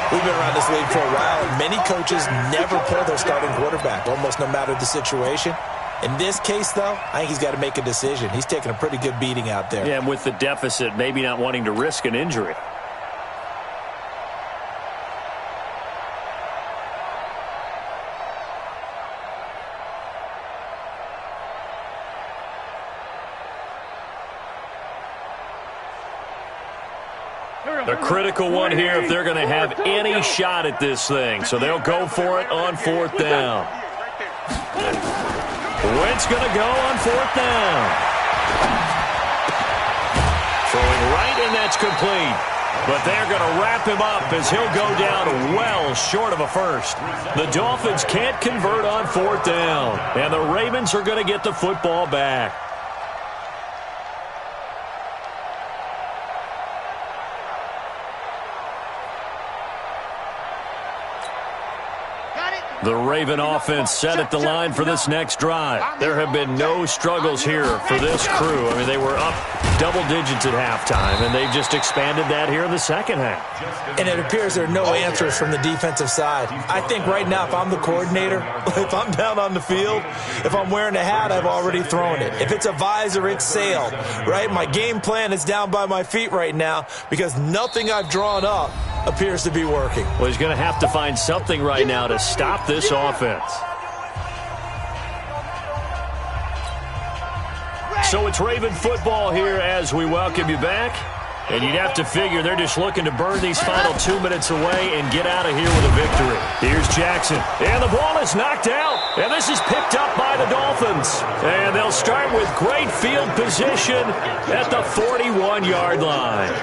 We've been around this league for a while, and many coaches never pull their starting quarterback, almost no matter the situation. In this case, though, I think he's got to make a decision. He's taking a pretty good beating out there. Yeah, and with the deficit, maybe not wanting to risk an injury. The critical one here if they're going to have any shot at this thing. So they'll go for it on 4th down. Wentz going to go on 4th down. Throwing right, and that's complete. But they're going to wrap him up as he'll go down well short of a first. The Dolphins can't convert on 4th down. And the Ravens are going to get the football back. The Raven offense set at the line for this next drive. There have been no struggles here for this crew. I mean, they were up double digits at halftime, and they've just expanded that here in the second half. And it appears there are no answers from the defensive side. I think right now, if I'm the coordinator, if I'm down on the field, if I'm wearing a hat, I've already thrown it. If it's a visor, it's sailed, right? My game plan is down by my feet right now because nothing I've drawn up appears to be working. Well, he's going to have to find something right now to stop this offense. So it's Raven football here as we welcome you back. And you'd have to figure they're just looking to burn these final 2 minutes away and get out of here with a victory. Here's Jackson. And the ball is knocked out. And this is picked up by the Dolphins. And they'll start with great field position at the 41-yard line.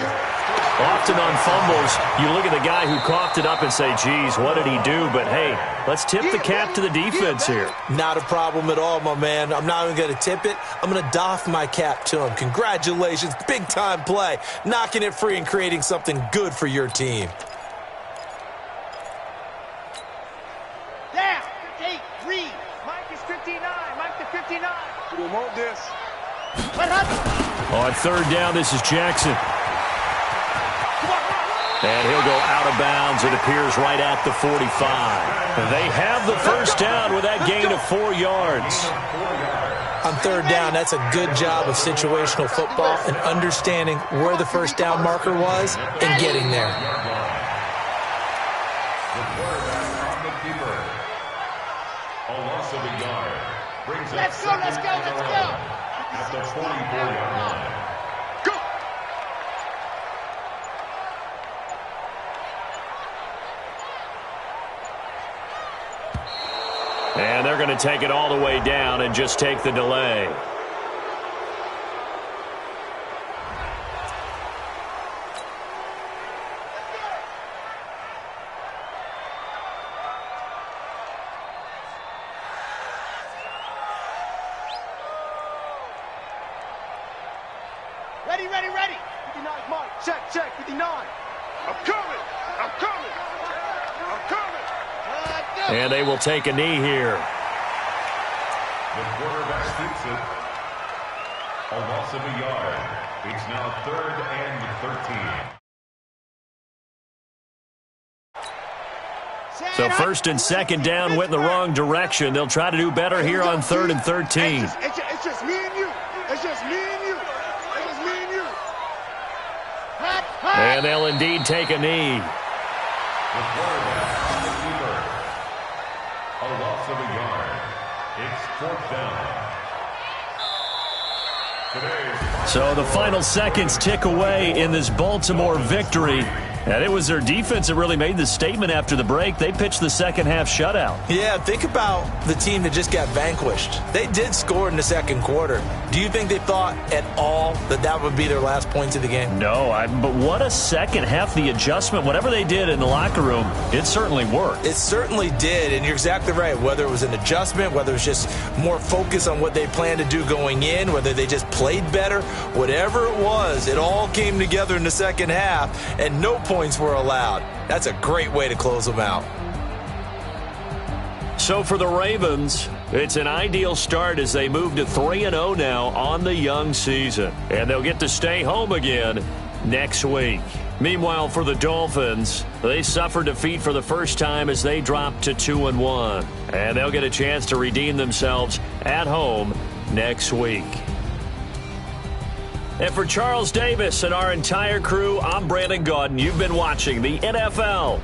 Often on fumbles, you look at the guy who coughed it up and say, geez, what did he do? But, hey, let's tip the cap to the defense here. Not a problem at all, my man. I'm not even going to tip it. I'm going to doff my cap to him. Congratulations. Big-time play. Knocking it free and creating something good for your team. Down. Take. Read. Mike is 59. Mike to 59. We want this. On 3rd down, this is Jackson. And he'll go out of bounds, it appears, right at the 45. They have the first down with that gain of 4 yards. On 3rd down, that's a good job of situational football and understanding where the first down marker was and getting there. Let's go, let's go, let's go. At the 44-yard line. And they're going to take it all the way down and just take the delay. Ready, ready, ready. 59 Mike. Check, check. 59. I'm coming. I'm coming. I'm coming. And they will take a knee here. The quarterback sneaks it. A loss of a yard. It's now 3rd and 13. So 1st and 2nd down went in the wrong direction. They'll try to do better here on 3rd and 13. It's just me and you. It's just me and you. It's just me and you. And they'll indeed take a knee. The quarterback on the keeper. A loss of a yard. It's 4th down. So the final seconds tick away in this Baltimore victory. And it was their defense that really made the statement after the break. They pitched the second half shutout. Yeah, think about the team that just got vanquished. They did score in the second quarter. Do you think they thought at all that that would be their last points of the game? No, but what a second half. The adjustment, whatever they did in the locker room, it certainly worked. It certainly did, and you're exactly right. Whether it was an adjustment, whether it was just more focus on what they planned to do going in, whether they just played better, whatever it was, it all came together in the second half, and no points were allowed. That's a great way to close them out. So for the Ravens, it's an ideal start as they move to 3-0 now on the young season. And they'll get to stay home again next week. Meanwhile, for the Dolphins, they suffered defeat for the first time as they dropped to 2-1. And they'll get a chance to redeem themselves at home next week. And for Charles Davis and our entire crew, I'm Brandon Gaudin. You've been watching the NFL